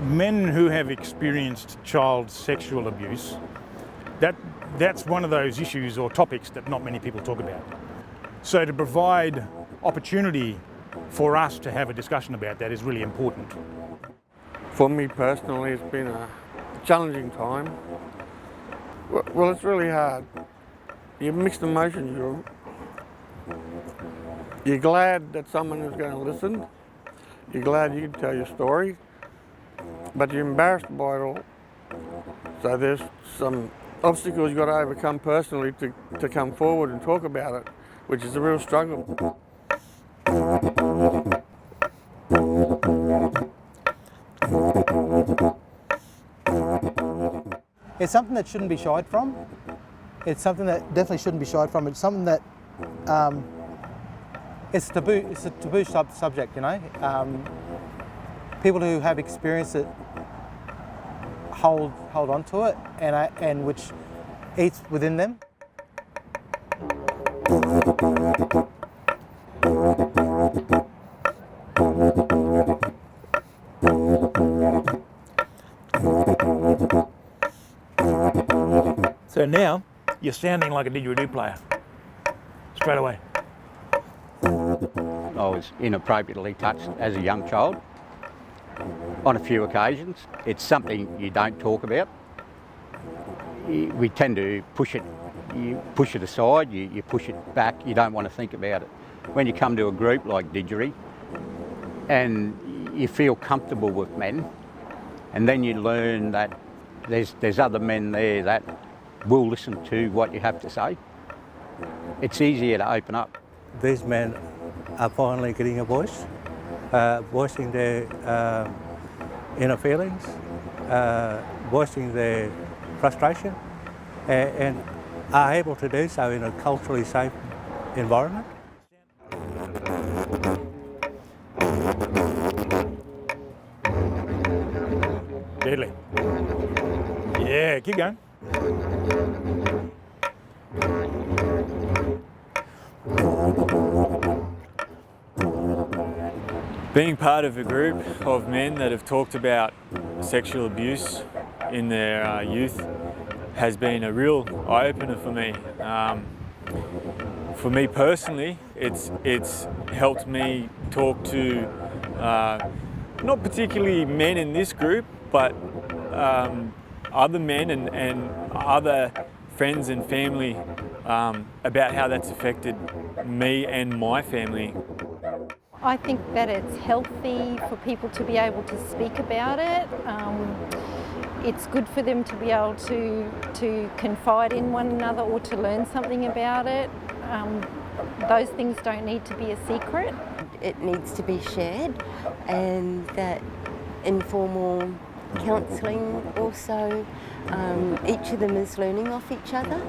Men who have experienced child sexual abuse, that's one of those issues or topics that not many people talk about. So to provide opportunity for us to have a discussion about that is really important. For me personally, it's been a challenging time. Well, it's really hard. You're mixed emotions. You're glad that someone is going to listen. You're glad you can tell your story, but you're embarrassed by it all. So there's some obstacles you've got to overcome personally to come forward and talk about it, which is a real struggle. It's something that shouldn't be shied from. It's something that definitely shouldn't be shied from. It's something that it's taboo. It's a taboo subject, you know. People who have experienced it hold on to it, and which eats within them. So now you're sounding like a didgeridoo player straight away. I was inappropriately touched as a young child on a few occasions. It's something you don't talk about. We tend to push it. You push it aside, you push it back, you don't want to think about it. When you come to a group like Didgeridoo and you feel comfortable with men, and then you learn that there's other men there that will listen to what you have to say, it's easier to open up. These men are finally getting a voice, voicing their inner feelings, voicing their frustration, and are able to do so in a culturally safe environment. Deadly. Yeah, keep going. Being part of a group of men that have talked about sexual abuse in their youth has been a real eye-opener for me. For me personally, it's helped me talk to not particularly men in this group, but other men and other friends and family about how that's affected me and my family. I think that it's healthy for people to be able to speak about it. It's good for them to be able to confide in one another or to learn something about it. Those things don't need to be a secret. It needs to be shared, and that informal counselling also, each of them is learning off each other.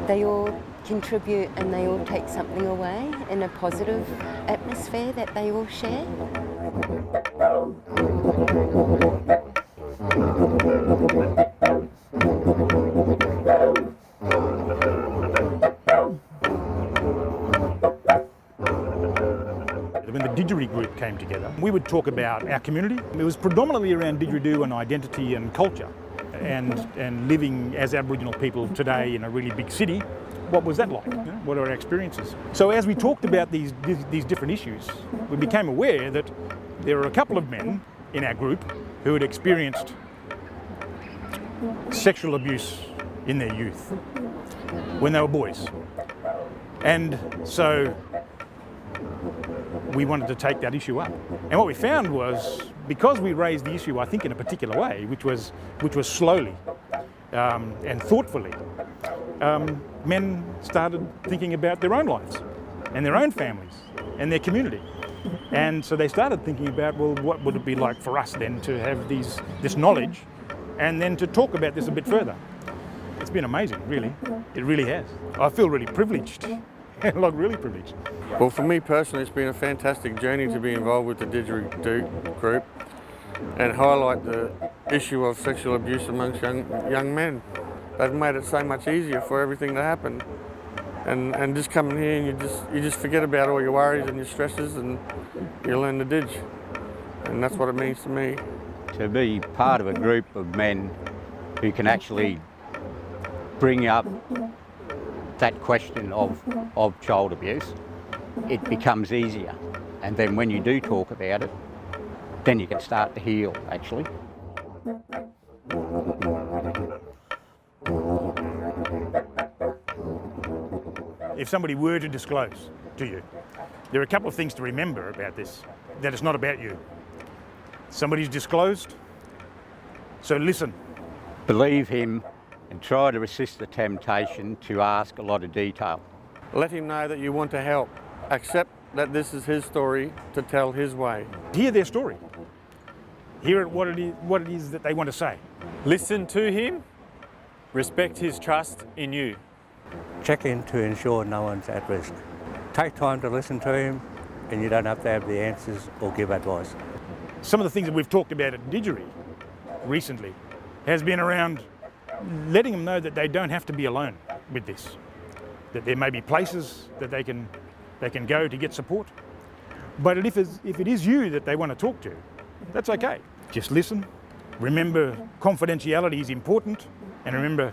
They all contribute and they all take something away in a positive atmosphere that they all share. When the Didgeridoo group came together, we would talk about our community. It was predominantly around Didgeridoo and identity and culture, and living as Aboriginal people today in a really big city. What was that like? You know, what are our experiences? So as we talked about these different issues, we became aware that there were a couple of men in our group who had experienced sexual abuse in their youth when they were boys. And so we wanted to take that issue up. And what we found was, because we raised the issue, I think, in a particular way, which was slowly and thoughtfully, men started thinking about their own lives and their own families and their community. And so they started thinking about, well, what would it be like for us then to have this knowledge and then to talk about this a bit further. It's been amazing, really. It really has. I feel really privileged, like really privileged. Well, for me personally, it's been a fantastic journey to be involved with the Didgeridoo group and highlight the issue of sexual abuse amongst young men. They've made it so much easier for everything to happen. and just coming here and you just forget about all your worries and your stresses and you learn to dig. And that's what it means to me. To be part of a group of men who can actually bring up that question of child abuse, it becomes easier. And then when you do talk about it, then you can start to heal, actually. If somebody were to disclose to you, there are a couple of things to remember about this, that it's not about you. Somebody's disclosed, so listen. Believe him and try to resist the temptation to ask a lot of detail. Let him know that you want to help. Accept that this is his story to tell his way. Hear their story. Hear what it is that they want to say. Listen to him, respect his trust in you. Check in to ensure no one's at risk. Take time to listen to him, and you don't have to have the answers or give advice. Some of the things that we've talked about at Didgeridoo recently has been around letting them know that they don't have to be alone with this, that there may be places that they can go to get support. But if it is you that they want to talk to, that's okay. Just listen. Remember, confidentiality is important, and remember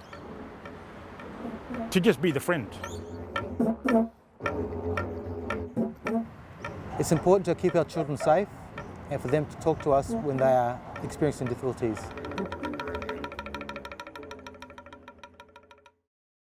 to just be the friend. It's important to keep our children safe and for them to talk to us when they are experiencing difficulties.